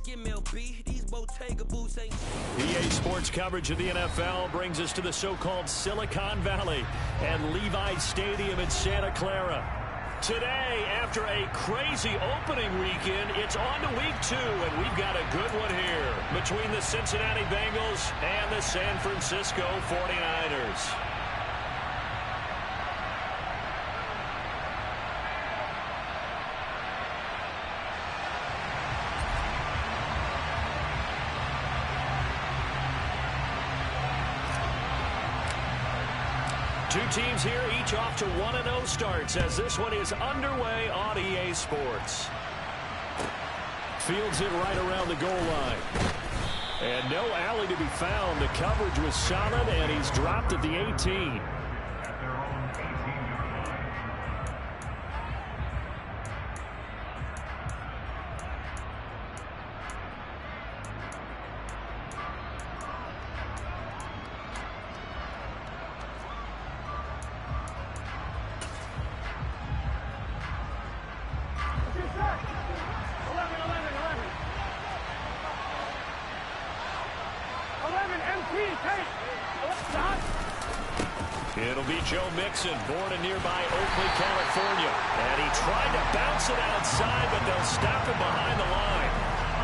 EA Sports coverage of the NFL brings us to the so-called Silicon Valley and Levi's Stadium in Santa Clara. Today, after a crazy opening weekend, it's on to week 2, and we've got a good one here between the Cincinnati Bengals and the San Francisco 49ers. Two teams here, each off to 1-0 starts as this one is underway on EA Sports. Fields it right around the goal line. And no alley to be found. The coverage was solid, and he's dropped at the 18. It'll be Joe Mixon, born in nearby Oakley, California. And he tried to bounce it outside, but they'll stop him behind the line.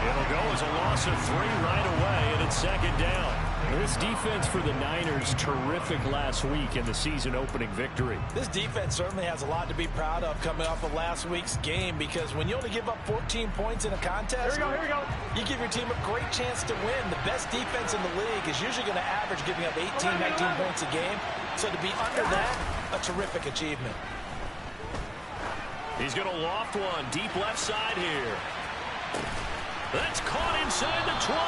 It'll go as a loss of 3 right away, and it's second down. This defense for the Niners, terrific last week in the season-opening victory. This defense certainly has a lot to be proud of coming off of last week's game, because when you only give up 14 points in a contest, here we go. You give your team a great chance to win. The best defense in the league is usually going to average giving up 18, 19 points a game. So to be under that, a terrific achievement. He's going to loft one deep left side here. That's caught inside the 20.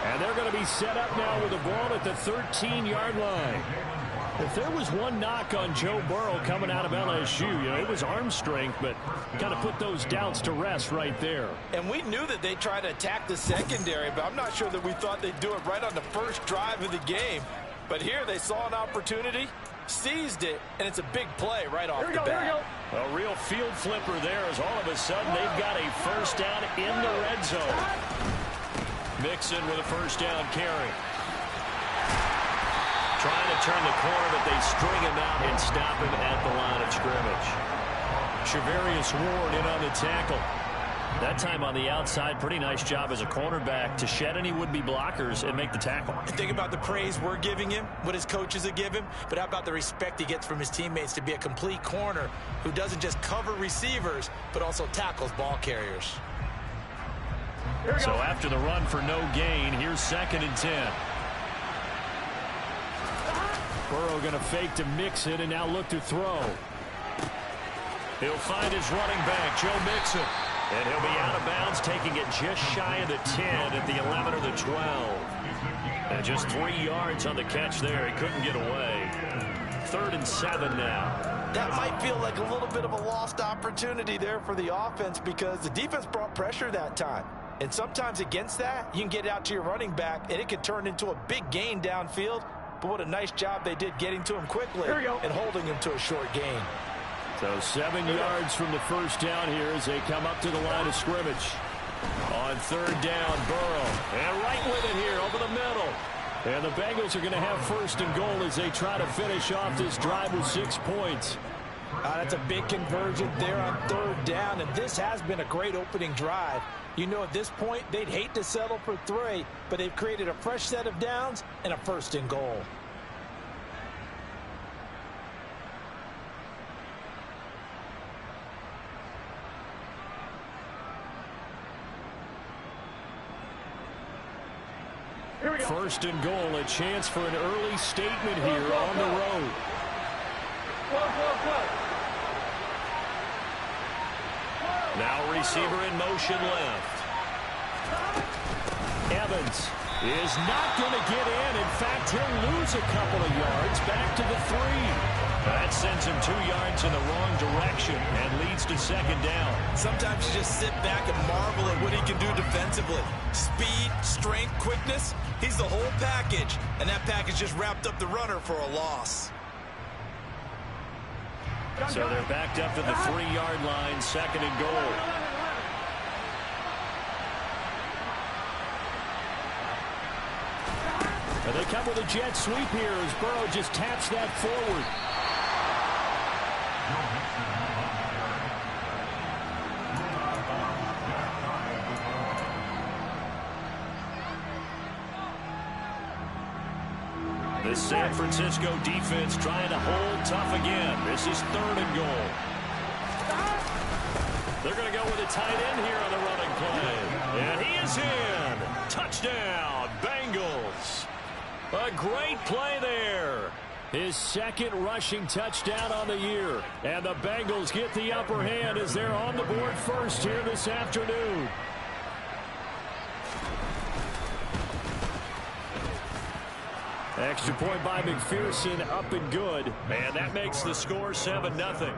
And they're going to be set up now with the ball at the 13-yard line. If there was one knock on Joe Burrow coming out of LSU, it was arm strength, but kind of put those doubts to rest right there. And we knew that they'd try to attack the secondary, but I'm not sure that we thought they'd do it right on the first drive of the game. But here they saw an opportunity, seized it, and it's a big play right off the bat. A real field flipper there as all of a sudden they've got a first down in the red zone. Mixon with a first down carry. Trying to turn the corner, but they string him out and stop him at the line of scrimmage. Charvarius Ward in on the tackle. That time on the outside, pretty nice job as a cornerback to shed any would-be blockers and make the tackle. And think about the praise we're giving him, what his coaches have given, but how about the respect he gets from his teammates to be a complete corner who doesn't just cover receivers, but also tackles ball carriers. So after the run for no gain, here's 2nd and 10. Burrow going to fake to mix it and now look to throw. He'll find his running back, Joe Mixon. And he'll be out of bounds, taking it just shy of the 10 at the 11 or the 12. And just 3 yards on the catch there. He couldn't get away. 3rd and 7 now. That might feel like a little bit of a lost opportunity there for the offense because the defense brought pressure that time. And sometimes against that, you can get out to your running back, and it can turn into a big gain downfield. But what a nice job they did getting to him quickly and holding him to a short gain. So 7 yards from the first down here as they come up to the line of scrimmage. On 3rd down, Burrow. And right with it here over the middle. And the Bengals are going to have 1st and goal as they try to finish off this drive with 6 points. That's a big conversion there on 3rd down, and this has been a great opening drive. You know, at this point, they'd hate to settle for 3, but they've created a fresh set of downs and a 1st and goal. First and goal, a chance for an early statement here on the road. Now receiver in motion left. Evans is not going to get in. In fact, he'll lose a couple of yards back to the 3. That sends him 2 yards in the wrong direction and leads to 2nd down. Sometimes you just sit back and marvel at what he can do defensively. Speed, strength, quickness, he's the whole package. And that package just wrapped up the runner for a loss. So they're backed up to the 3-yard line, 2nd and goal. And they come with a jet sweep here as Burrow just taps that forward. The San Francisco defense trying to hold tough again. This is 3rd and goal. They're going to go with a tight end here on the running play. And he is in. Touchdown, Bengals. A great play there. His 2nd rushing touchdown on the year. And the Bengals get the upper hand as they're on the board first here this afternoon. Extra point by McPherson, up and good. And that makes the score 7-0.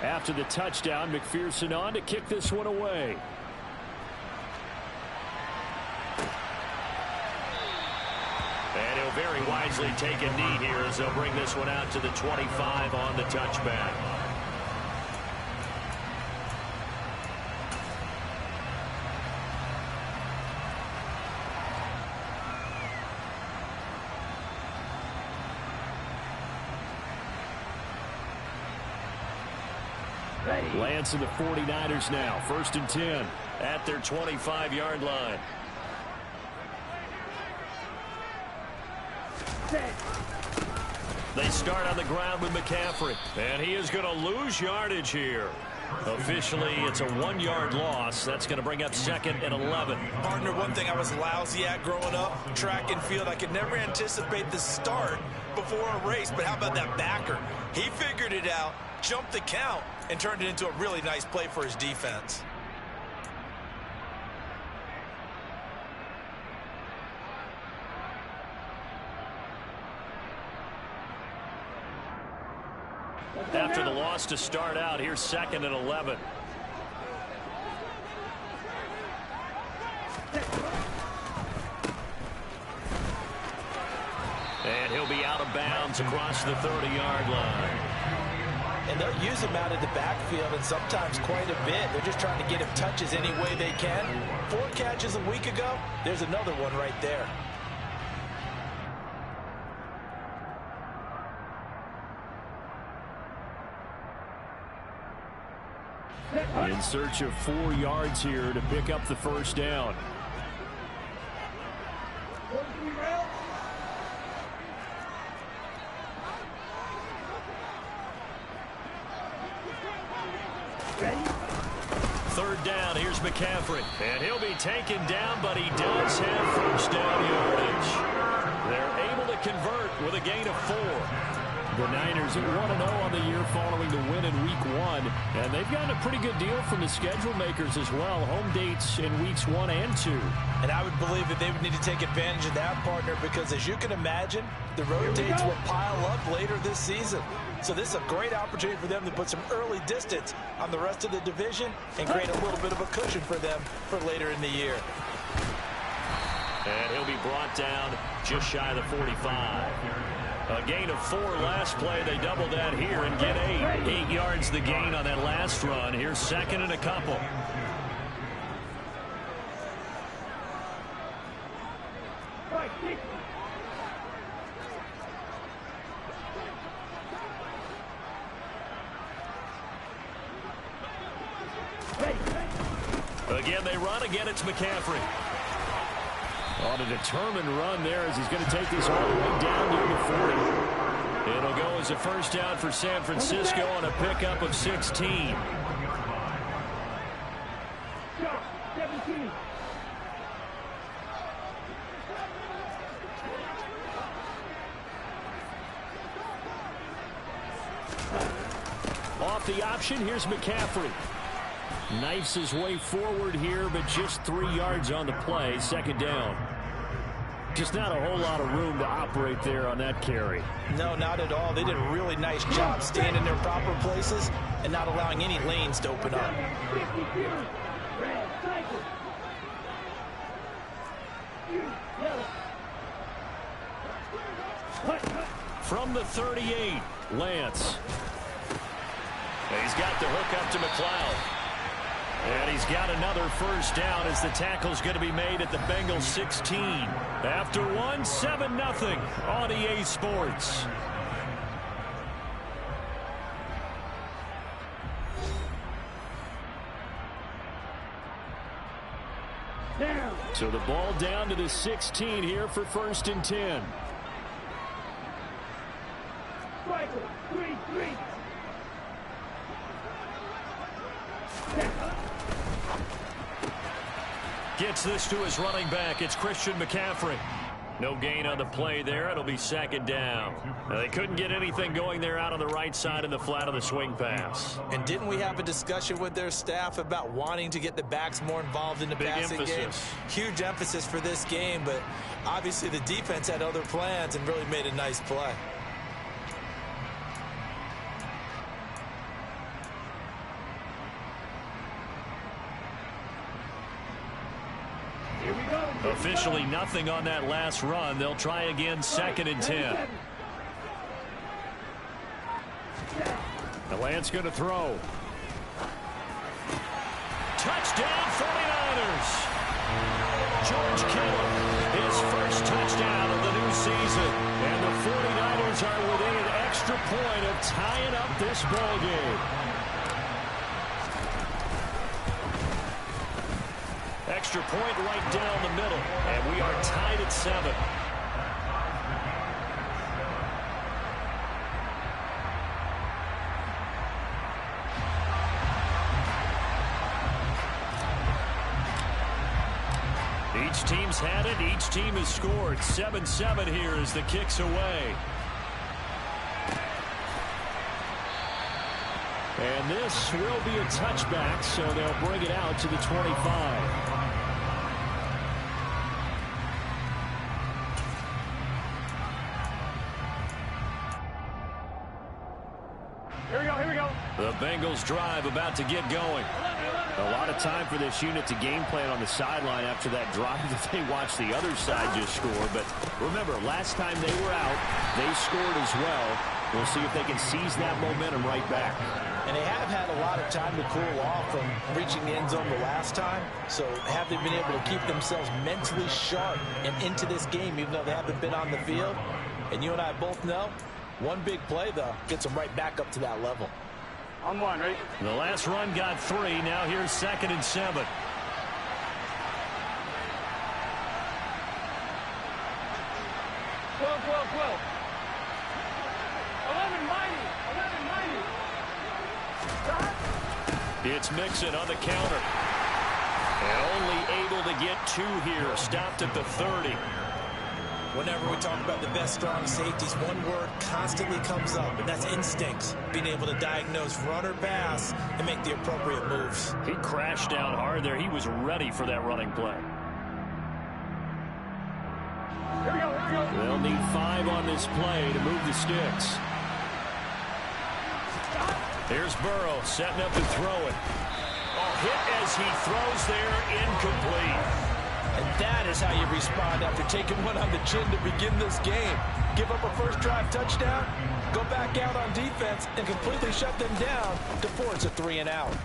After the touchdown, McPherson on to kick this one away. And he'll very wisely take a knee here as they'll bring this one out to the 25 on the touchback. Lance and the 49ers now. 1st and 10 at their 25-yard line. They start on the ground with McCaffrey. And he is going to lose yardage here. Officially, it's a 1-yard loss. That's going to bring up 2nd and 11. Partner, one thing I was lousy at growing up, track and field, I could never anticipate the start before a race. But how about that backer? He figured it out, jumped the count, and turned it into a really nice play for his defense. After the loss to start out, here's 2nd and 11. And he'll be out of bounds across the 30-yard line. And they'll use him out of the backfield, and sometimes quite a bit. They're just trying to get him touches any way they can. 4 catches a week ago. There's another one right there. In search of 4 yards here to pick up the 1st down. Third down, here's McCaffrey. And he'll be taken down, but he does have 1st down yardage. They're able to convert with a gain of 4. The Niners at 1-0 on the year following the win in Week 1. And they've gotten a pretty good deal from the schedule makers as well. Home dates in Weeks 1 and 2. And I would believe that they would need to take advantage of that, partner, because as you can imagine, the road dates will pile up later this season. So this is a great opportunity for them to put some early distance on the rest of the division and create a little bit of a cushion for them for later in the year. And he'll be brought down just shy of the 45. A gain of 4 last play. They double that here and get 8. 8 yards the gain on that last run. Here's 2nd and a couple. Again, they run. Again, it's McCaffrey. On a determined run there as he's going to take this all the way down near the 40. It'll go as a 1st down for San Francisco on a pickup of 16. Off the option, here's McCaffrey. Knifes his way forward here, but just 3 yards on the play. 2nd down. Just not a whole lot of room to operate there on that carry. No, not at all. They did a really nice job staying in their proper places and not allowing any lanes to open up. From the 38, Lance. He's got the hook up to McLeod. And he's got another first down as the tackle's going to be made at the Bengals 16. After one, 7-0 on EA Sports. So the ball down to the 16 here for 1st and 10. Gets this to his running back. It's Christian McCaffrey. No gain on the play there. It'll be 2nd down. Now, they couldn't get anything going there out on the right side in the flat of the swing pass. And didn't we have a discussion with their staff about wanting to get the backs more involved in the passing game? Huge emphasis for this game, but obviously the defense had other plans and really made a nice play. Officially nothing on that last run. They'll try again, 2nd and 10. The Lance going to throw. Touchdown 49ers. George Kittle, his first touchdown of the new season. And the 49ers are within an extra point of tying up this ball game. Extra point right down the middle, and we are tied at 7. Each team's had it. Each team has scored. 7-7 here as the kick's away. And this will be a touchback, so they'll bring it out to the 25. Here we go. The Bengals drive about to get going. A lot of time for this unit to game plan on the sideline after that drive that they watched the other side just score. But remember, last time they were out, they scored as well. We'll see if they can seize that momentum right back. And they have had a lot of time to cool off from reaching the end zone the last time. So have they been able to keep themselves mentally sharp and into this game, even though they haven't been on the field? And you and I both know, one big play, though, gets them right back up to that level. On one, right? The last run got 3. Now here's 2nd and 7. Well. 11-90. It's Mixon on the counter. And only able to get 2 here. Stopped at the 30. Whenever we talk about the best strong safeties, one word constantly comes up, and that's instincts. Being able to diagnose run or pass and make the appropriate moves. He crashed down hard there. He was ready for that running play. Here we go. They'll need 5 on this play to move the sticks. Here's Burrow setting up and throwing. Oh, hit as he throws there, incomplete. And that is how you respond after taking one on the chin to begin this game. Give up a first drive touchdown, go back out on defense, and completely shut them down to force a 3-and-out.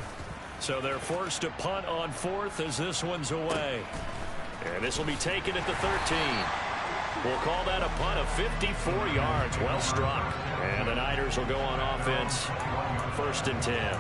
So they're forced to punt on 4th as this one's away. And this will be taken at the 13. We'll call that a punt of 54 yards. Well struck. And the Niners will go on offense. 1st and 10.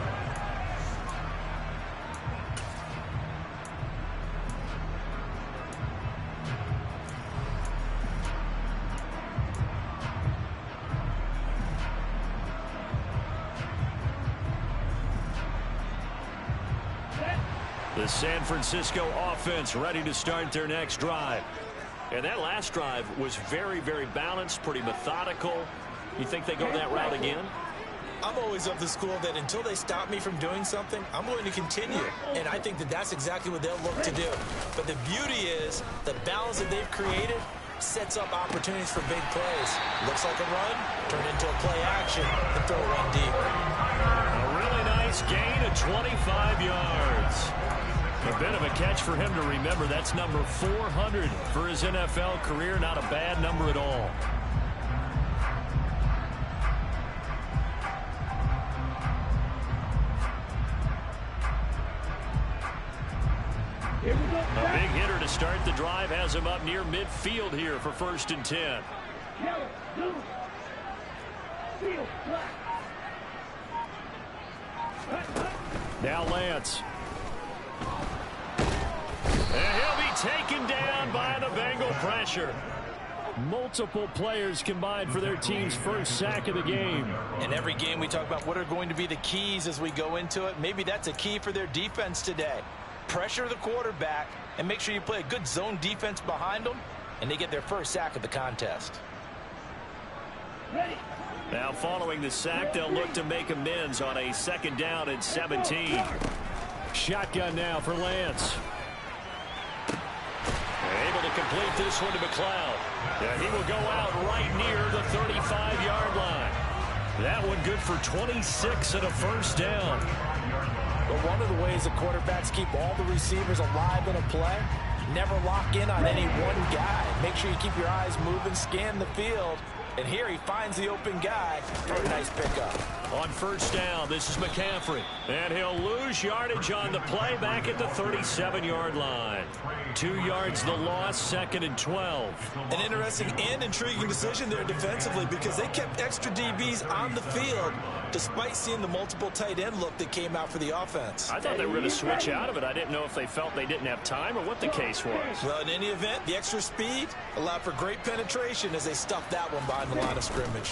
The San Francisco offense ready to start their next drive. And that last drive was very, very balanced, pretty methodical. You think they go that route again? I'm always of the school that until they stop me from doing something, I'm going to continue. And I think that that's exactly what they'll look to do. But the beauty is the balance that they've created sets up opportunities for big plays. Looks like a run, turn into a play action, and throw one deep. A really nice gain of 25 yards. A bit of a catch for him to remember. That's number 400 for his NFL career. Not a bad number at all. A big hitter to start the drive has him up near midfield here for 1st and 10. Now Lance. And he'll be taken down by the Bengal pressure. Multiple players combined for their team's first sack of the game. In every game we talk about what are going to be the keys as we go into it. Maybe that's a key for their defense today. Pressure the quarterback and make sure you play a good zone defense behind them, and they get their first sack of the contest. Now following the sack, they'll look to make amends on a 2nd down and 17. Shotgun now for Lance. Able to complete this one to McLeod. Yeah, he will go out right near the 35-yard line. That one good for 26 and a 1st down. But one of the ways the quarterbacks keep all the receivers alive in a play, never lock in on any one guy. Make sure you keep your eyes moving, scan the field. And here he finds the open guy for a nice pickup. On 1st down, this is McCaffrey. And he'll lose yardage on the play back at the 37-yard line. 2 yards the loss, 2nd and 12. An interesting and intriguing decision there defensively because they kept extra DBs on the field despite seeing the multiple tight end look that came out for the offense. I thought they were going to switch out of it. I didn't know if they felt they didn't have time or what the case was. Well, in any event, the extra speed allowed for great penetration as they stuffed that one behind the line of scrimmage.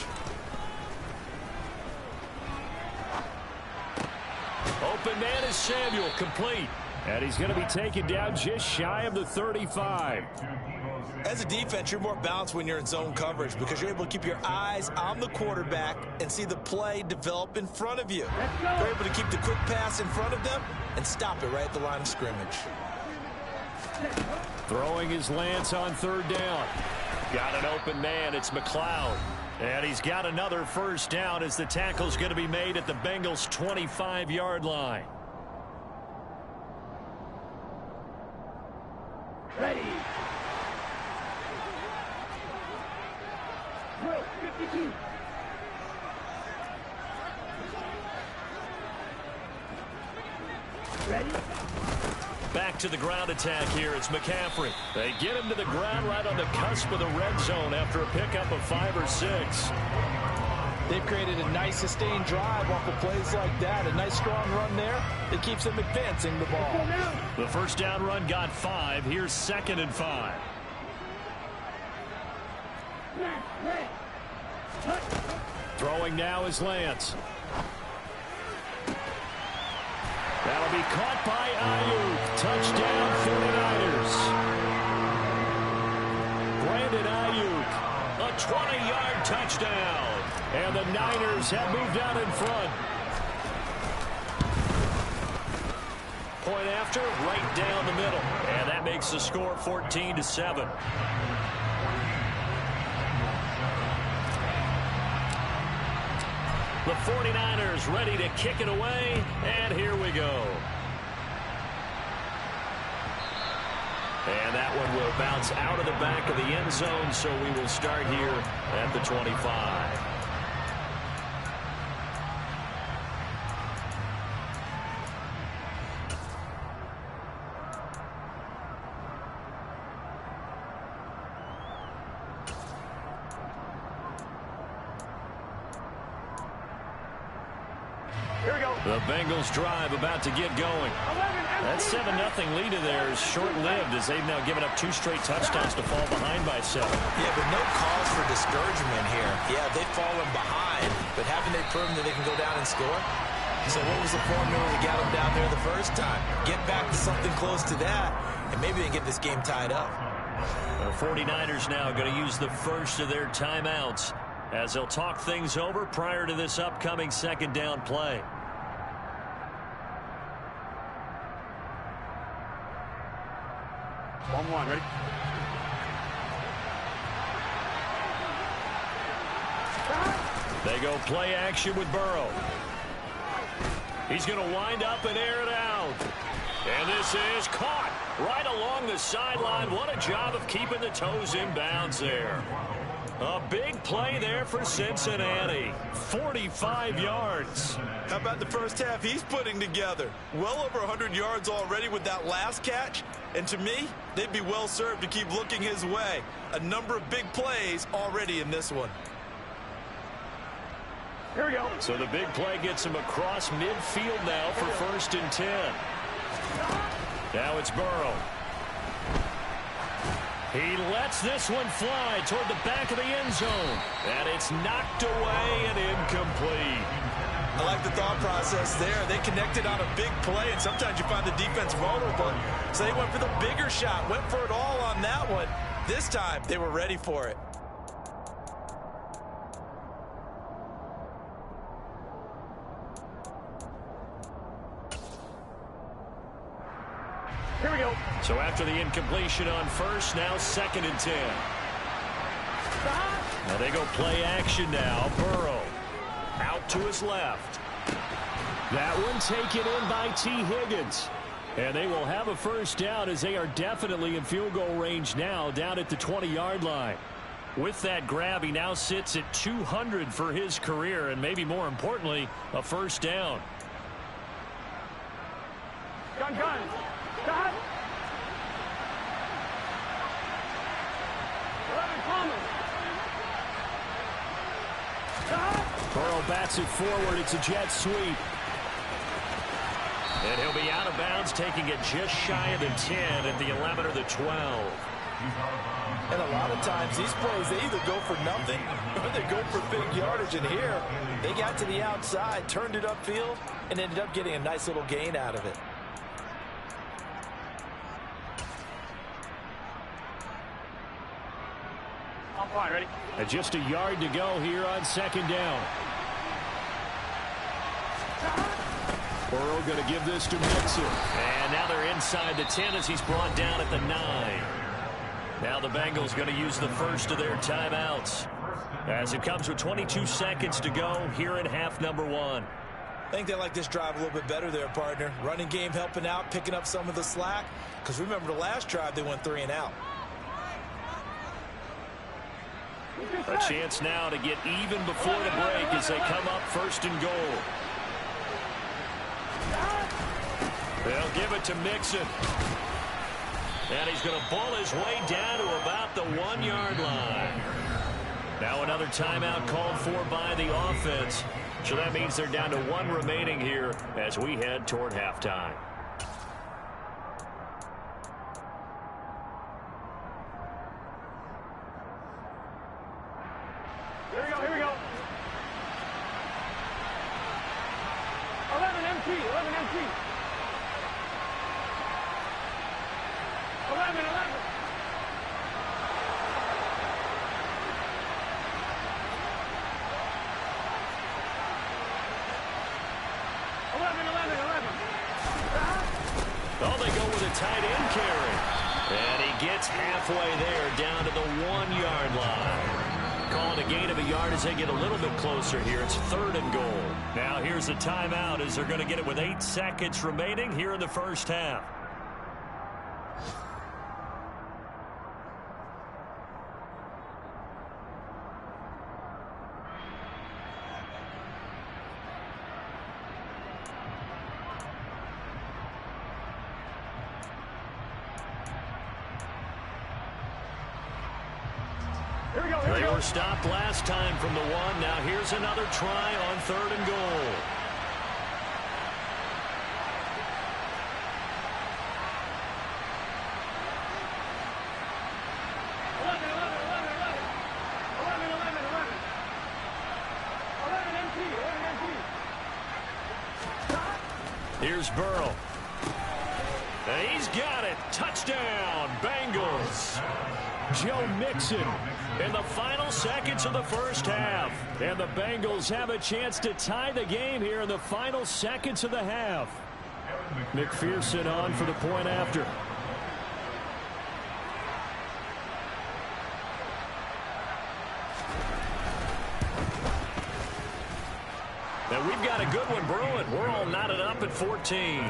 Open man is Samuel, complete. And he's going to be taken down just shy of the 35. As a defense, you're more balanced when you're in zone coverage because you're able to keep your eyes on the quarterback and see the play develop in front of you. You're able to keep the quick pass in front of them and stop it right at the line of scrimmage. Throwing his Lance on 3rd down. Got an open man. It's McLeod. And he's got another 1st down as the tackle's going to be made at the Bengals' 25-yard line. Ready. 52. Ready. Back to the ground attack here. It's McCaffrey. They get him to the ground right on the cusp of the red zone after a pickup of 5 or 6. They've created a nice sustained drive off of plays like that. A nice strong run there that keeps them advancing the ball. The 1st down run got 5. Here's 2nd and 5. Throwing now is Lance. That'll be caught by Ayuk. Touchdown 49ers. Brandon Ayuk, a 20-yard touchdown. And the Niners have moved out in front. Point after, right down the middle. And that makes the score 14-7. The 49ers ready to kick it away, and here we go. And that one will bounce out of the back of the end zone, so we will start here at the 25. The Bengals drive about to get going. That 7-0 lead of theirs short-lived as they've now given up 2 straight touchdowns to fall behind by 7. Yeah, but no cause for discouragement here. Yeah, they've fallen behind, but haven't they proven that they can go down and score? So what was the formula that got them down there the first time? Get back to something close to that, and maybe they can get this game tied up. The 49ers now going to use the first of their timeouts as they'll talk things over prior to this upcoming 2nd down play. One, ready? They go play action with Burrow. He's going to wind up and air it out. And this is caught right along the sideline. What a job of keeping the toes in bounds there. A big play there for Cincinnati. 45 yards. How about the first half he's putting together? Well over 100 yards already with that last catch. And to me, they'd be well served to keep looking his way. A number of big plays already in this one. Here we go. So the big play gets him across midfield now for 1st and 10. Now it's Burrow. He lets this one fly toward the back of the end zone. And it's knocked away and incomplete. I like the thought process there. They connected on a big play, and sometimes you find the defense vulnerable. So they went for the bigger shot, went for it all on that one. This time, they were ready for it. Here we go. So after the incompletion on first, now 2nd and 10. Now they go play action now. Burrow out to his left. That one taken in by T. Higgins. And they will have a first down as they are definitely in field goal range now down at the 20-yard line. With that grab, he now sits at 200 for his career and maybe more importantly, a first down. Gun. Stop. 11 coming. Stop. Burrow bats it forward. It's a jet sweep. And he'll be out of bounds, taking it just shy of the 10 at the 11 or the 12. And a lot of times, these plays, they either go for nothing or they go for big yardage. And here, they got to the outside, turned it upfield, and ended up getting a nice little gain out of it. I'm fine, ready? And just a yard to go here on 2nd down. Burrow going to give this to Mixon. And now they're inside the 10 as he's brought down at the 9. Now the Bengals going to use the first of their timeouts. As it comes with 22 seconds to go here in half number 1. I think they like this drive a little bit better there, partner. Running game helping out, picking up some of the slack. Because remember the last drive, they went 3 and out. A chance now to get even before the break as they come up 1st and goal. They'll give it to Mixon. And he's going to pull his way down to about the 1-yard line. Now another timeout called for by the offense. So that means they're down to 1 remaining here as we head toward halftime. Here we go. 11 MT. 11. Oh, they go with a tight end carry. And he gets halfway there down to the 1-yard line. Calling a gain of a yard as they get a little bit closer here. It's 3rd and goal. Now here's a timeout as they're going to get it with 8 seconds remaining here in the first half. They were stopped last time from the 1. Now here's another try on 3rd and goal. Here's Burrow. And he's got it. Touchdown, Bengals. Joe Mixon in the final seconds of the first half. And the Bengals have a chance to tie the game here in the final seconds of the half. McPherson on for the point after. And we've got a good one brewing. We're all knotted up at 14.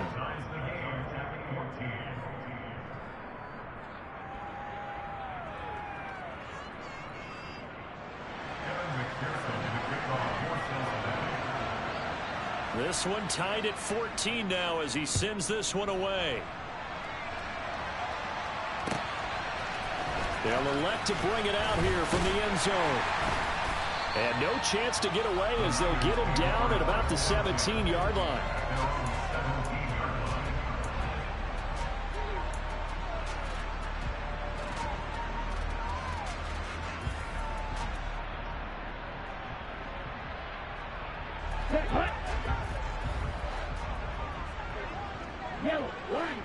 This one tied at 14 now as he sends this one away. They'll elect to bring it out here from the end zone. And no chance to get away as they'll get him down at about the 17-yard line. Yellow, line.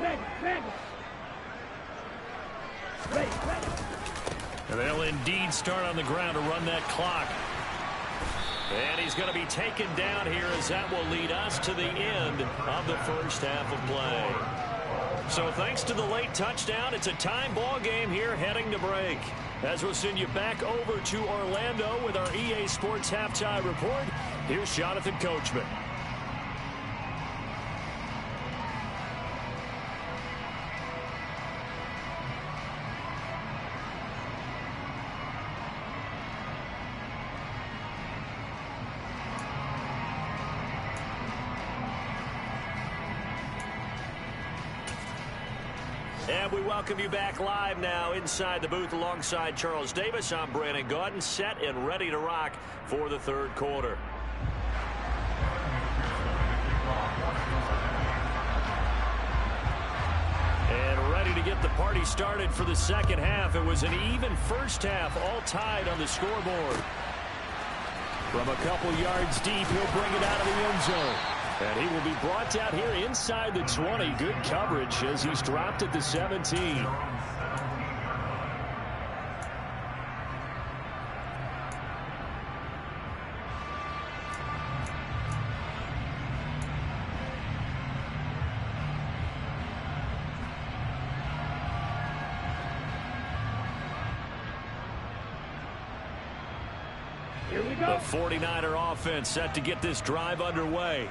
Red. And they'll indeed start on the ground to run that clock. And he's going to be taken down here as that will lead us to the end of the first half of play. So thanks to the late touchdown, it's a time ball game here heading to break. As we'll send you back over to Orlando with our EA Sports Halftime Report, here's Jonathan Coachman. And we welcome you back live now inside the booth alongside Charles Davis. I'm Brandon Gaudin, set and ready to rock for the third quarter. And ready to get the party started for the second half. It was an even first half, all tied on the scoreboard. From a couple yards deep, he'll bring it out of the end zone. And he will be brought down here inside the 20. Good coverage as he's dropped at the 17. Here we go. The 49er offense set to get this drive underway.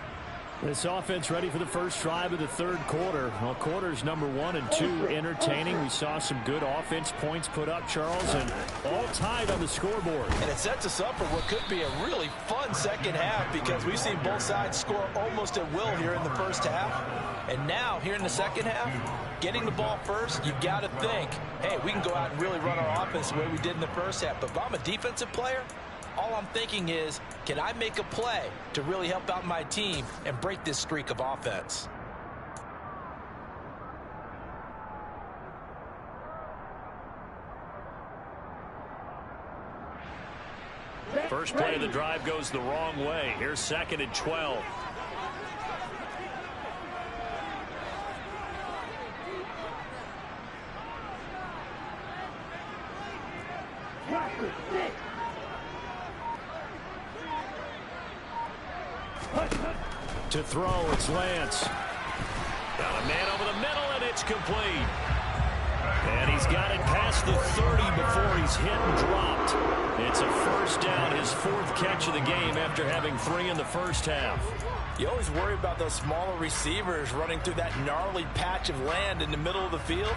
This offense ready for the first drive of the third quarter. Well, quarters number 1 and 2 entertaining. We saw some good offense points put up, Charles, and all tied on the scoreboard. And it sets us up for what could be a really fun second half because we've seen both sides score almost at will here in the first half. And now, here in the second half, getting the ball first, you've got to think, hey, we can go out and really run our offense the way we did in the first half. But if I'm a defensive player, all I'm thinking is, can I make a play to really help out my team and break this streak of offense? First play of the drive goes the wrong way. Here's 2nd and 12. To throw, it's Lance. Got a man over the middle, and it's complete. And he's got it past the 30 before he's hit and dropped. It's a first down, his 4th catch of the game after having 3 in the first half. You always worry about those smaller receivers running through that gnarly patch of land in the middle of the field.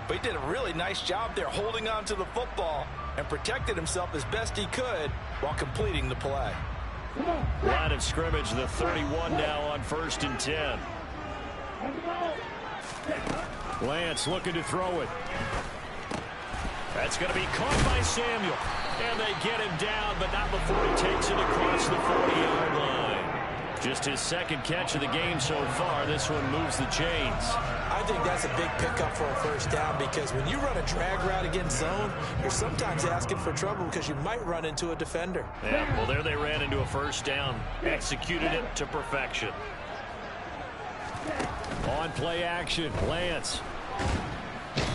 But he did a really nice job there holding on to the football and protected himself as best he could while completing the play. Line of scrimmage, the 31 now on 1st and 10. Lance looking to throw it. That's going to be caught by Samuel. And they get him down, but not before he takes it across the 40-yard line. Just his 2nd catch of the game so far. This one moves the chains. I think that's a big pickup for a first down because when you run a drag route against zone, you're sometimes asking for trouble because you might run into a defender. Yeah, well, there they ran into a first down. Executed it to perfection. On play action, Lance.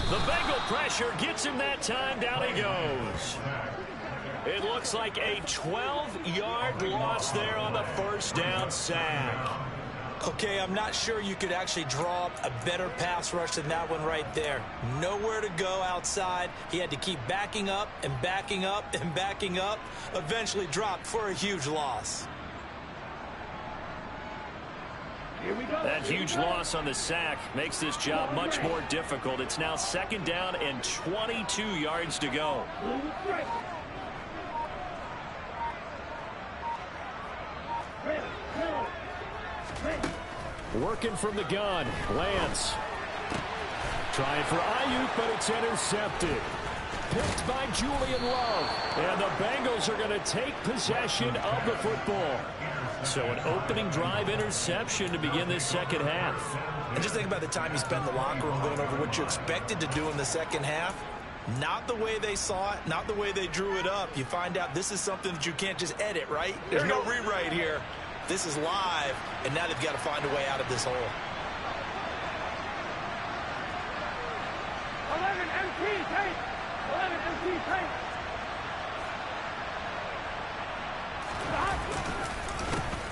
The Bengal pressure gets him that time. Down he goes. It looks like a 12-yard loss there on the first down sack. Okay, I'm not sure you could actually draw up a better pass rush than that one right there. Nowhere to go outside. He had to keep backing up and backing up and backing up. Eventually dropped for a huge loss. Here we go. That huge loss on the sack makes this job much more difficult. It's now 2nd down and 22 yards to go. Working from the gun. Lance. Trying for Ayuk, but it's intercepted. Picked by Julian Love. And the Bengals are going to take possession of the football. So an opening drive interception to begin this second half. And just think about the time you spent in the locker room going over what you expected to do in the second half. Not the way they saw it, not the way they drew it up. You find out this is something that you can't just edit, right? There's no rewrite here. This is live, and now they've got to find a way out of this hole. 11 MT tape. 11 MT tape.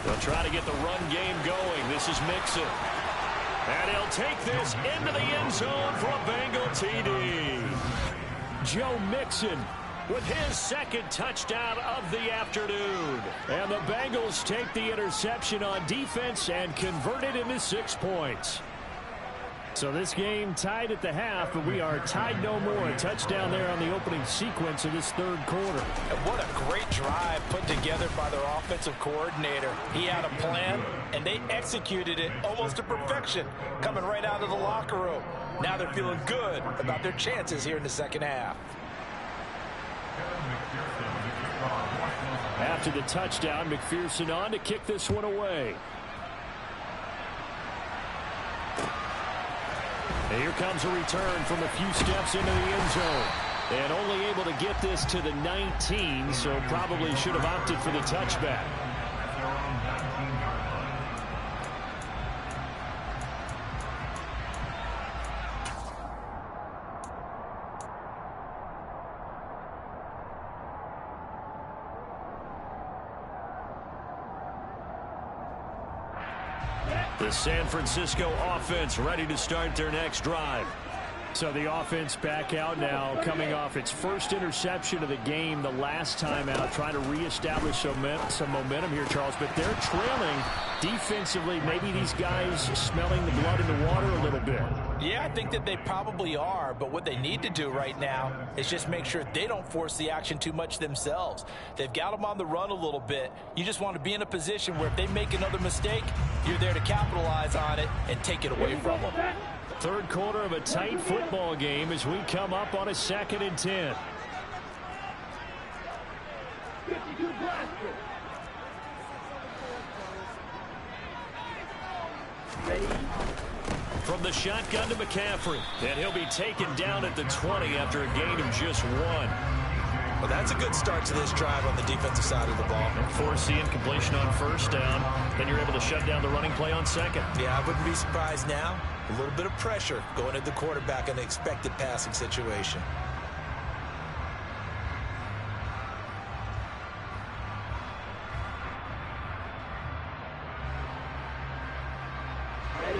They'll try to get the run game going. This is Mixon. And he'll take this into the end zone for a Bengal TD. Joe Mixon with his second touchdown of the afternoon. And the Bengals take the interception on defense and convert it into 6 points. So this game tied at the half, but we are tied no more. A touchdown there on the opening sequence of this third quarter. And what a great drive put together by their offensive coordinator. He had a plan, and they executed it almost to perfection, coming right out of the locker room. Now they're feeling good about their chances here in the second half. After the touchdown, McPherson on to kick this one away. And here comes a return from a few steps into the end zone. And only able to get this to the 19, so probably should have opted for the touchback. The San Francisco offense ready to start their next drive. So the offense back out now, coming off its first interception of the game the last time out, trying to reestablish some momentum here, Charles. But they're trailing defensively. Maybe these guys smelling the blood in the water a little bit. Yeah, I think that they probably are, but what they need to do right now is just make sure they don't force the action too much themselves. They've got them on the run a little bit. You just want to be in a position where if they make another mistake, you're there to capitalize on it and take it away from them. Third quarter of a tight football game as we come up on a 2nd and 10. 52 blaster. From the shotgun to McCaffrey. And he'll be taken down at the 20 after a gain of just 1. Well, that's a good start to this drive on the defensive side of the ball. Forcing completion on first down. Then you're able to shut down the running play on second. Yeah, I wouldn't be surprised now. A little bit of pressure going at the quarterback in an expected passing situation.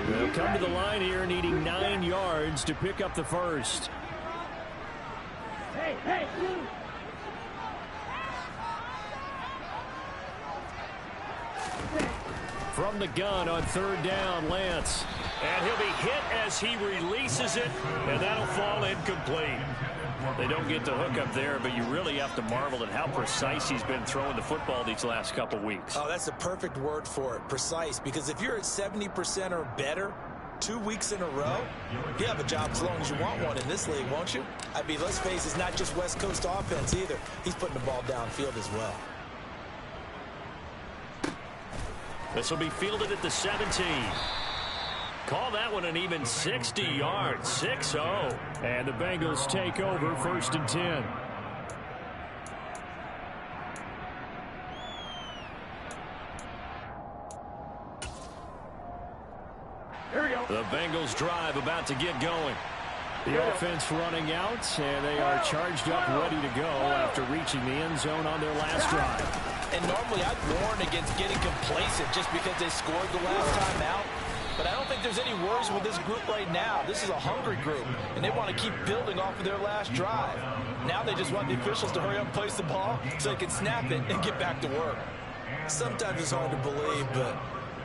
They'll come to the line here needing 9 yards to pick up the first. Hey, hey, you. From the gun on third down, Lance. And he'll be hit as he releases it, and that'll fall incomplete. They don't get the hook up there, but you really have to marvel at how precise he's been throwing the football these last couple weeks. Oh, that's the perfect word for it, precise, because if you're at 70% or better 2 weeks in a row, you have a job as long as you want one in this league, won't you? I mean, let's face it, it's not just West Coast offense either. He's putting the ball downfield as well. This will be fielded at the 17. Call that one an even 60 yards, 6-0. And the Bengals take over 1st and 10. Here we go. The Bengals drive about to get going. The offense running out, and they are charged up, ready to go after reaching the end zone on their last drive. And normally I'd warn against getting complacent just because they scored the last time out. But I don't think there's any worries with this group right now. This is a hungry group, and they want to keep building off of their last drive. Now they just want the officials to hurry up and place the ball so they can snap it and get back to work. Sometimes it's hard to believe, but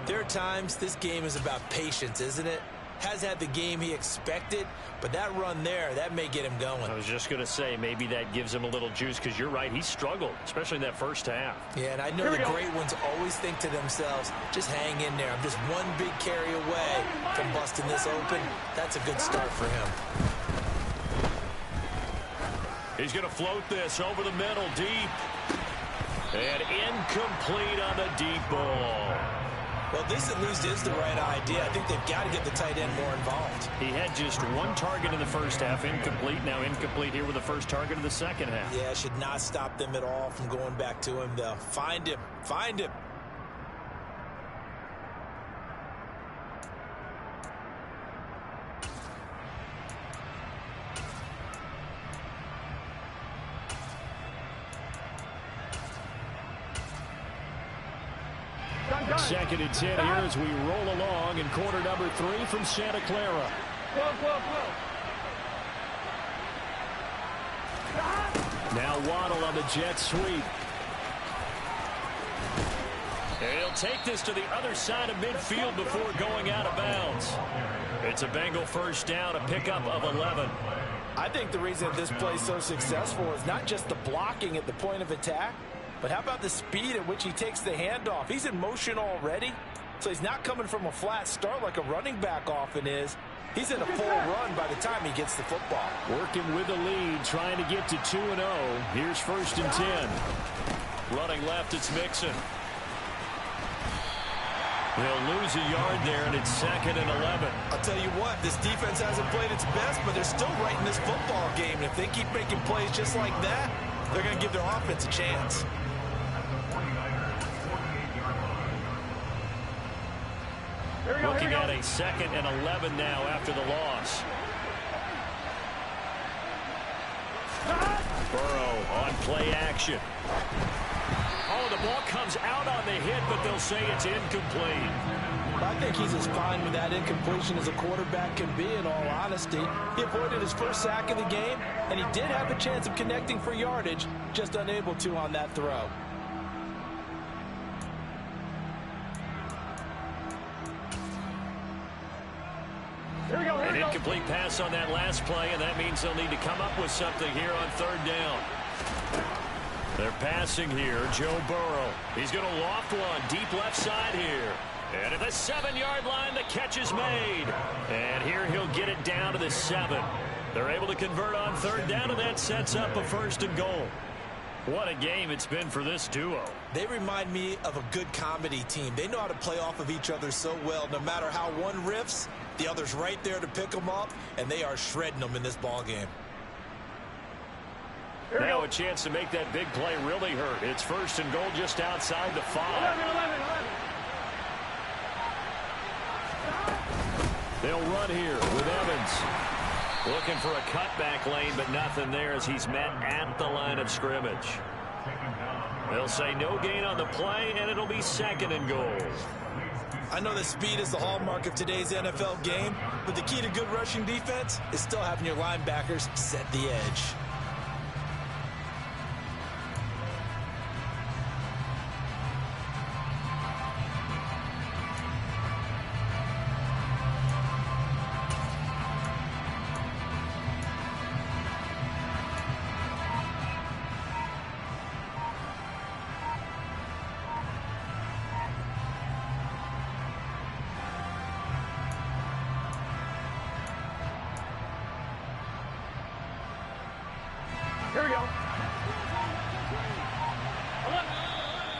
there are times this game is about patience, isn't it? has had the game he expected, but that run there, that may get him going. I was just going to say, maybe that gives him a little juice, because you're right, he struggled, especially in that first half. Yeah, and I know the great ones always think to themselves, just hang in there. I'm just one big carry away from busting this open. That's a good start for him. He's going to float this over the middle, deep. And incomplete on the deep ball. Well, this at least is the right idea. I think they've got to get the tight end more involved. He had just one target in the first half, incomplete. Now incomplete here with the first target of the second half. Yeah, should not stop them at all from going back to him, though. Find him. Find him. Second and 10 here as we roll along in quarter number 3 from Santa Clara. Now Waddle on the jet sweep. And he'll take this to the other side of midfield before going out of bounds. It's a Bengal first down, a pickup of 11. I think the reason this play is so successful is not just the blocking at the point of attack, but how about the speed at which he takes the handoff? He's in motion already, so he's not coming from a flat start like a running back often is. He's in a full run by the time he gets the football. Working with the lead, trying to get to 2-0. Here's first and 10. Running left, it's Mixon. They'll lose a yard there, and it's second and 11. I'll tell you what, this defense hasn't played its best, but they're still right in this football game. And if they keep making plays just like that, they're going to give their offense a chance. Looking at a second and 11 now after the loss. Burrow on play action. Oh, the ball comes out on the hit, but they'll say it's incomplete. I think he's as fine with that incompletion as a quarterback can be, in all honesty. He avoided his first sack of the game, and he did have a chance of connecting for yardage, just unable to on that throw. An incomplete pass on that last play, and that means they'll need to come up with something here on third down. They're passing here. Joe Burrow. He's going to loft one deep left side here. And at the 7-yard line, the catch is made. And here he'll get it down to the 7. They're able to convert on third down, and that sets up a first and goal. What a game it's been for this duo. They remind me of a good comedy team. They know how to play off of each other so well. No matter how one riffs, the other's right there to pick them up, and they are shredding them in this ball game. Now a chance to make that big play really hurt. It's first and goal just outside the 5. 11. They'll run here with Evans. Looking for a cutback lane, but nothing there as he's met at the line of scrimmage. They'll say no gain on the play, and it'll be second and goal. I know that speed is the hallmark of today's NFL game, but the key to good rushing defense is still having your linebackers set the edge. Here we go.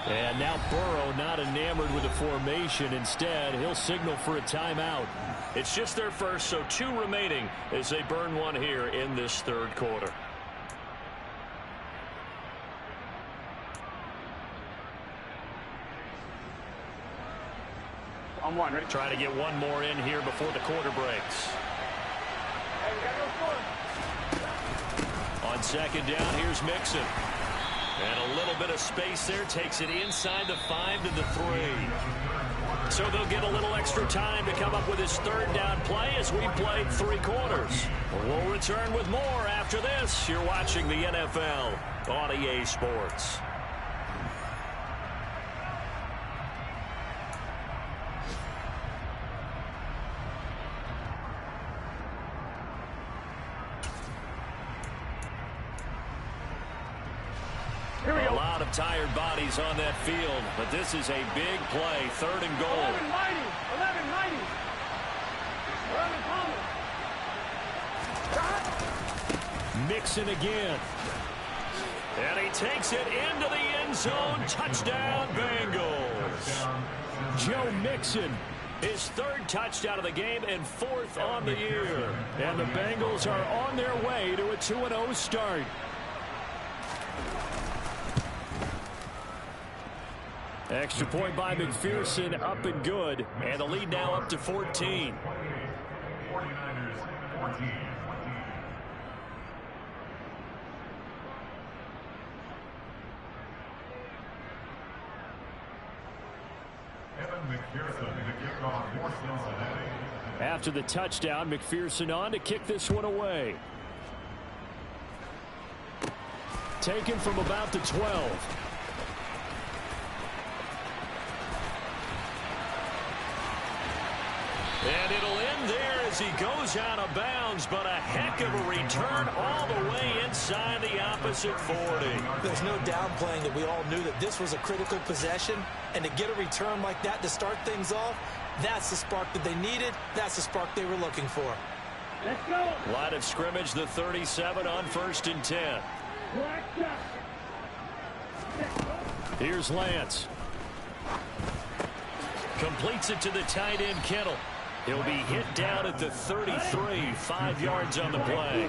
And now Burrow not enamored with the formation. Instead, he'll signal for a timeout. It's just their first, so 2 remaining as they burn one here in this third quarter. On 1, ready? Trying to get one more in here before the quarter breaks. Hey, we got no score. On second down, here's Mixon. And a little bit of space there, takes it inside the 5 to the 3. So they'll get a little extra time to come up with his third down play as we played 3 quarters. We'll return with more after this. You're watching the NFL on EA Sports. of tired bodies on that field, but this is a big play, 3rd and goal. 11 mighty. 11 mighty. 11 Palmer. Mixon again. And he takes it into the end zone. Touchdown, Bengals. Joe Mixon, his 3rd touchdown of the game and 4th on the year. And the Bengals are on their way to a 2-0 start. Extra point by McPherson, up and good. And the lead now up to 14. 49ers 14. After the touchdown, McPherson on to kick this one away. Taken from about the 12. And it'll end there as he goes out of bounds, but a heck of a return all the way inside the opposite 40. There's no downplaying that we all knew that this was a critical possession, and to get a return like that to start things off, that's the spark that they needed. That's the spark they were looking for. Let's go. Line of scrimmage, the 37 on 1st and 10. Here's Lance. Completes it to the tight end, Kittle. He'll be hit down at the 33, 5 yards on the play.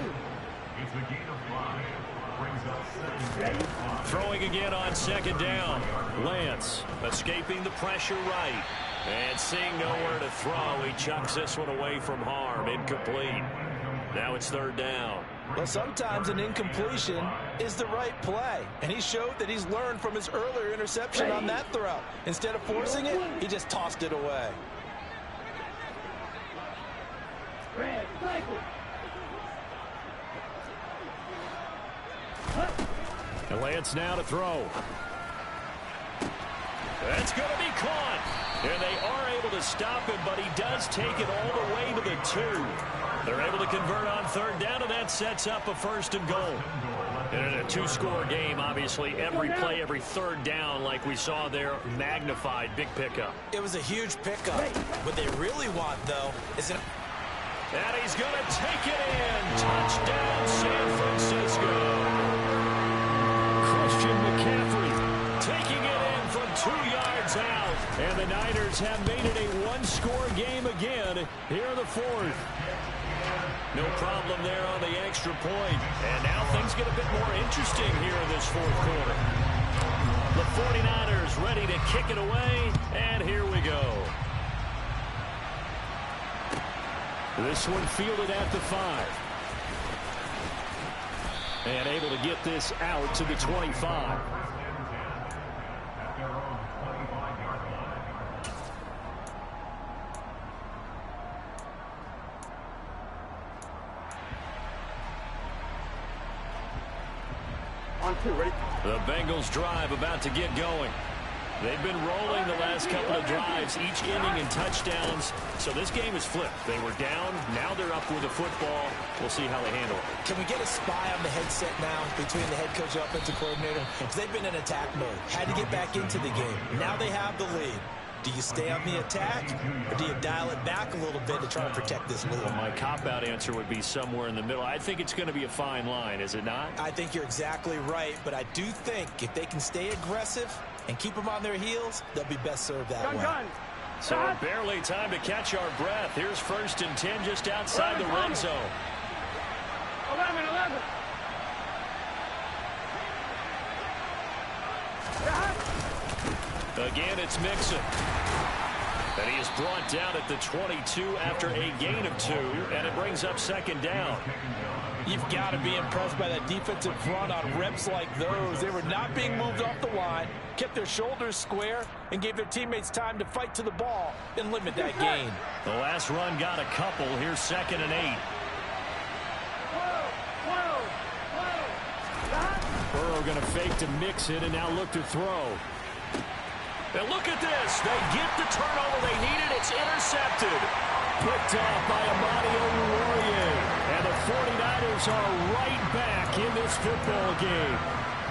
Throwing again on 2nd down. Lance escaping the pressure right. And seeing nowhere to throw, he chucks this one away from harm. Incomplete. Now it's 3rd down. Well, sometimes an incompletion is the right play. And he showed that he's learned from his earlier interception on that throw. Instead of forcing it, he just tossed it away. And Lance now to throw. That's going to be caught. And they are able to stop him, but he does take it all the way to the 2. They're able to convert on 3rd down, and that sets up a 1st and goal. And in a 2-score game, obviously, every play, every 3rd down, like we saw there, magnified. Big pickup. It was a huge pickup. What they really want, though, is an... And he's going to take it in. Touchdown, San Francisco. Christian McCaffrey taking it in from 2 yards out. And the Niners have made it a 1-score game again here in the 4th. No problem there on the extra point. And now things get a bit more interesting here in this 4th quarter. The 49ers ready to kick it away. And here we go. This one fielded at the 5. And able to get this out to the 25. On 2, ready? The Bengals drive about to get going. They've been rolling the last couple of drives, each ending in touchdowns. So this game is flipped. They were down. Now they're up with the football. We'll see how they handle it. Can we get a spy on the headset now between the head coach and offensive coordinator? Because they've been in attack mode. Had to get back into the game. Now they have the lead. Do you stay on the attack, or do you dial it back a little bit to try and protect this lead? Well, my cop-out answer would be somewhere in the middle. I think it's going to be a fine line, is it not? I think you're exactly right, but I do think if they can stay aggressive and keep them on their heels, they'll be best served that way. So barely time to catch our breath. Here's 1st and 10 just outside the red zone. 11. Again, it's Mixon. And he is brought down at the 22 after a gain of 2, and it brings up 2nd down. You've got to be impressed by that defensive front on reps like those. They were not being moved off the line, kept their shoulders square, and gave their teammates time to fight to the ball and limit that gain. The last run got a couple. Here's 2nd and 8. Burrow going to fake to Mixon and now look to throw. And look at this. They get the turnover they needed. It's intercepted. Picked off by Amani Oruwariye. And the 49ers are right back in this football game.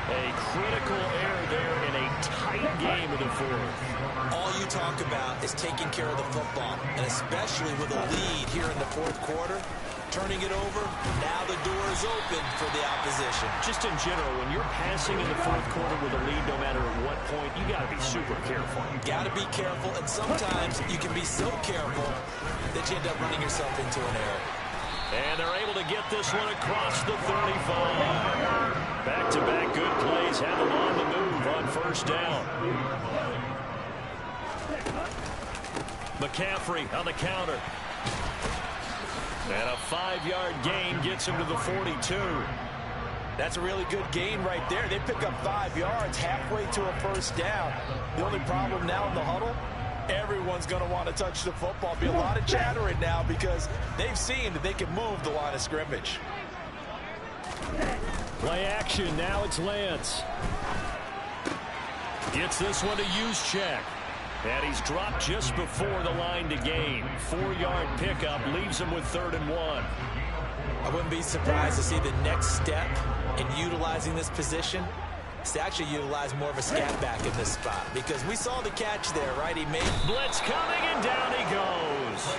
A critical error there in a tight game in the fourth. All you talk about is taking care of the football, and especially with a lead here in the fourth quarter. Turning it over, now the door is open for the opposition. Just in general, when you're passing in the fourth quarter with a lead, no matter at what point, you got to be super careful. Got to be careful, and sometimes you can be so careful that you end up running yourself into an error. And they're able to get this one across the 35. Back-to-back good plays have them on the move on first down. McCaffrey on the counter. And a 5-yard gain gets him to the 42. That's a really good gain right there. They pick up 5 yards halfway to a first down. The only problem now in the huddle, everyone's going to want to touch the football. Be a lot of chattering now because they've seen that they can move the line of scrimmage. Play action. Now it's Lance. Gets this one to Juszczyk. And he's dropped just before the line to gain. 4-yard pickup leaves him with 3rd and 1. I wouldn't be surprised to see the next step in utilizing this position is to actually utilize more of a scat back in this spot. Because we saw the catch there, right? He made blitz coming, and down he goes.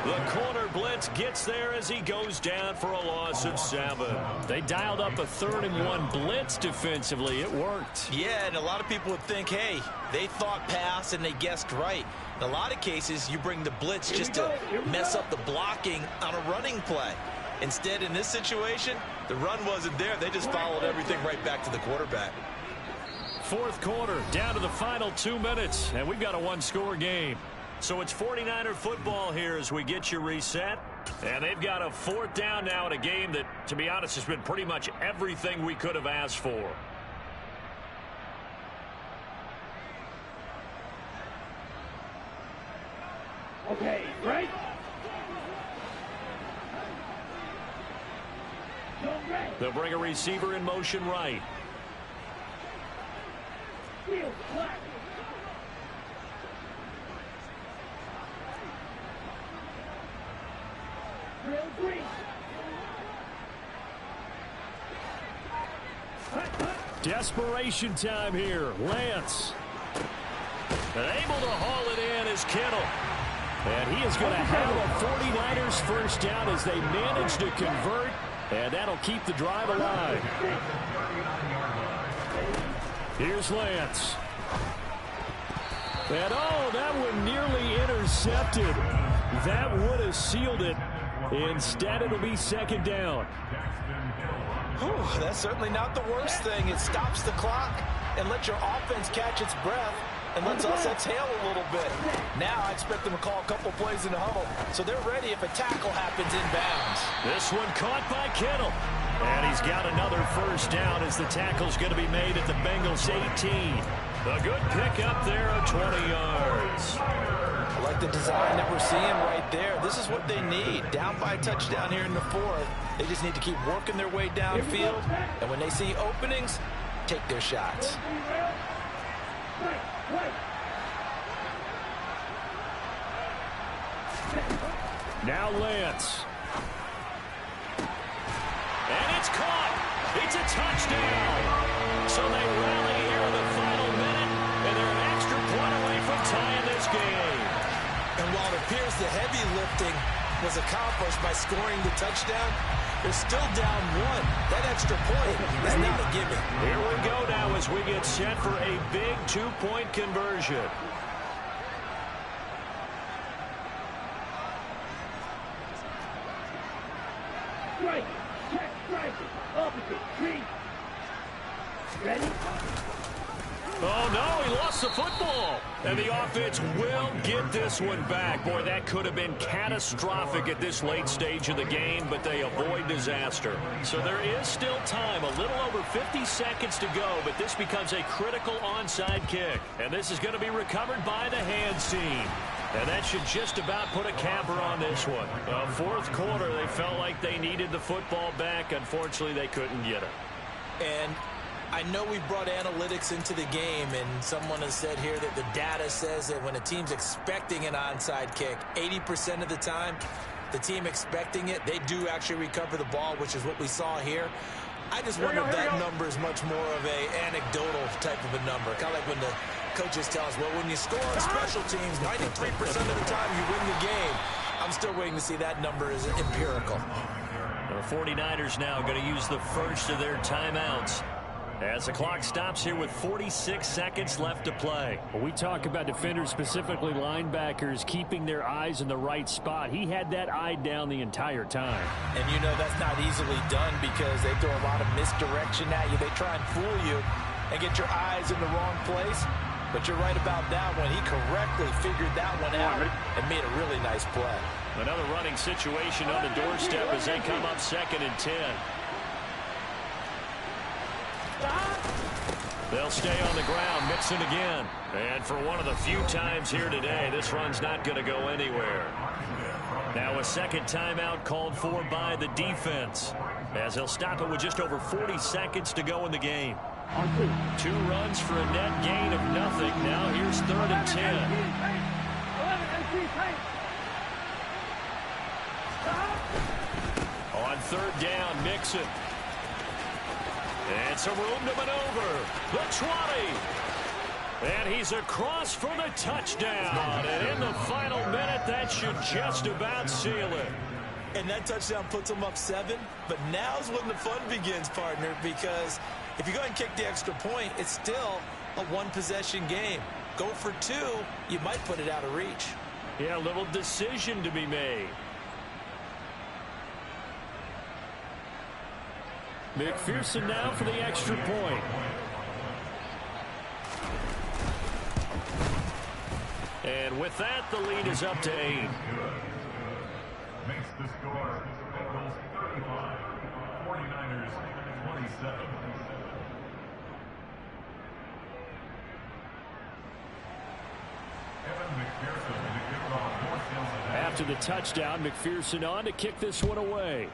The corner blitz gets there as he goes down for a loss of 7. They dialed up a 3rd and 1 blitz defensively. It worked. Yeah, and a lot of people would think, hey, they thought pass and they guessed right. In a lot of cases, you bring the blitz just to mess up the blocking on a running play. Instead, in this situation, the run wasn't there. They just followed everything right back to the quarterback. Fourth quarter, down to the final 2 minutes, and we've got a 1-score game. So it's 49er football here as we get you reset. And they've got a 4th down now in a game that, to be honest, has been pretty much everything we could have asked for. Okay, right? They'll bring a receiver in motion right. Field flat. Drill green. Desperation time here. Lance. And able to haul it in is Kittle. And he is going to have a 49ers first down as they manage to convert. And that'll keep the drive alive. Here's Lance. And oh, that one nearly intercepted. That would have sealed it. Instead, it'll be 2nd down. Whew, that's certainly not the worst thing. It stops the clock and lets your offense catch its breath and lets us exhale a little bit. Now I expect them to call a couple plays in the huddle so they're ready if a tackle happens inbounds. This one caught by Kittle. And he's got another first down as the tackle's going to be made at the Bengals 18. A good pickup there of 20 yards. I like the design that we're seeing right there. This is what they need. Down by a touchdown here in the 4th. They just need to keep working their way downfield. And when they see openings, take their shots. Now Lance. And it's caught. It's a touchdown. So they rally here in the final minute, and they're an extra point away from tying this game. And while it appears the heavy lifting was accomplished by scoring the touchdown, they're still down 1. That extra point is not a gimme. Here we go now as we get set for a big 2-point conversion. Strike. Check strike. Opposite. Tree. Ready? Oh, no, he lost the football. And the offense will get this one back. Boy, that could have been catastrophic at this late stage of the game, but they avoid disaster. So there is still time, a little over 50 seconds to go, but this becomes a critical onside kick. And this is going to be recovered by the hands team. And that should just about put a capper on this one. Fourth quarter, they felt like they needed the football back. Unfortunately, they couldn't get it. And I know we brought analytics into the game, and someone has said here that the data says that when a team's expecting an onside kick, 80% of the time, the team expecting it, they do actually recover the ball, which is what we saw here. I just wonder if that number is much more of a anecdotal type of a number. Kind of like when the coaches tell us, well, when you score on special teams, 93% of the time you win the game. I'm still waiting to see that number is empirical. The 49ers now going to use the first of their timeouts as the clock stops here with 46 seconds left to play. When we talk about defenders, specifically linebackers, keeping their eyes in the right spot. He had that eye down the entire time. And you know that's not easily done because they throw a lot of misdirection at you. They try and fool you and get your eyes in the wrong place. But you're right about that one. He correctly figured that one out and made a really nice play. Another running situation on the doorstep as they come up 2nd and 10. They'll stay on the ground, Mixon again. And for one of the few times here today, this run's not going to go anywhere. Now a second timeout called for by the defense, as they'll stop it with just over 40 seconds to go in the game. 2 runs for a net gain of nothing. Now here's 3rd and 10. On 3rd down, Mixon. And some room to maneuver. The 20. And he's across for the touchdown. And in the final minute, that should just about seal it. And that touchdown puts them up 7. But now's when the fun begins, partner, because if you go ahead and kick the extra point, it's still a one-possession game. Go for 2, you might put it out of reach. Yeah, a little decision to be made. McPherson now for the extra point. And with that, the lead is up to 8. Makes the score Bengals 35, 49ers 27. After the touchdown, McPherson on to kick this one away.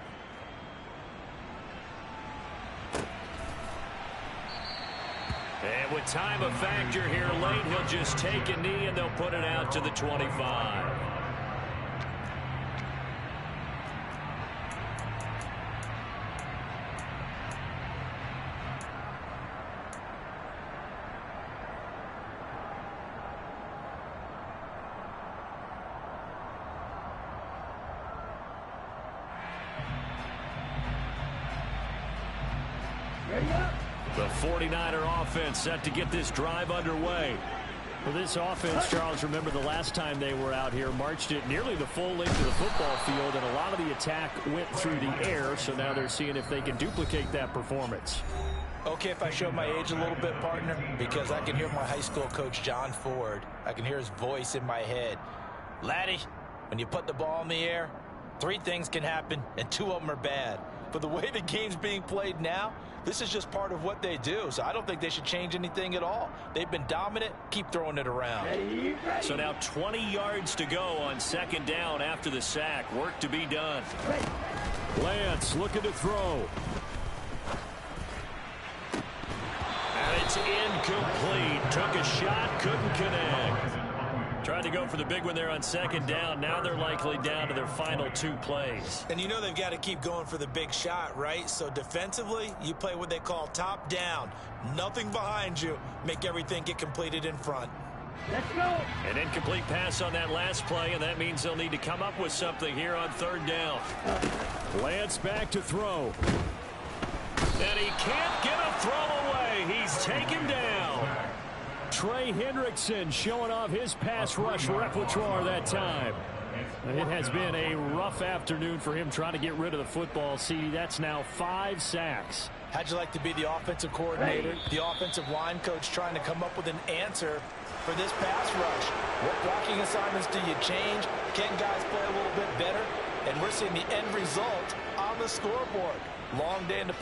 And with time a factor here late, he'll just take a knee and they'll put it out to the 25. The 49er offense set to get this drive underway. Well, this offense, Charles, remember the last time they were out here, marched it nearly the full length of the football field, and a lot of the attack went through the air, so now they're seeing if they can duplicate that performance. Okay, if I show my age a little bit, partner, because I can hear my high school coach, John Ford. I can hear his voice in my head. Laddie, when you put the ball in the air, 3 things can happen, and 2 of them are bad. But the way the game's being played now, this is just part of what they do. So I don't think they should change anything at all. They've been dominant. Keep throwing it around. So now 20 yards to go on 2nd down after the sack. Work to be done. Lance looking to throw. And it's incomplete. Took a shot, couldn't connect. Tried to go for the big one there on 2nd down. Now they're likely down to their final 2 plays. And you know they've got to keep going for the big shot, right? So defensively, you play what they call top down. Nothing behind you. Make everything get completed in front. Let's go. An incomplete pass on that last play, and that means they'll need to come up with something here on 3rd down. Lance back to throw. And he can't get a throw away. He's taken down. Trey Hendrickson showing off his pass rush repertoire that time. It has been a rough afternoon for him trying to get rid of the football. See, that's now 5 sacks. How'd you like to be the offensive coordinator, the offensive line coach trying to come up with an answer for this pass rush? What blocking assignments do you change? Can guys play a little bit better? And we're seeing the end result on the scoreboard. Long day in the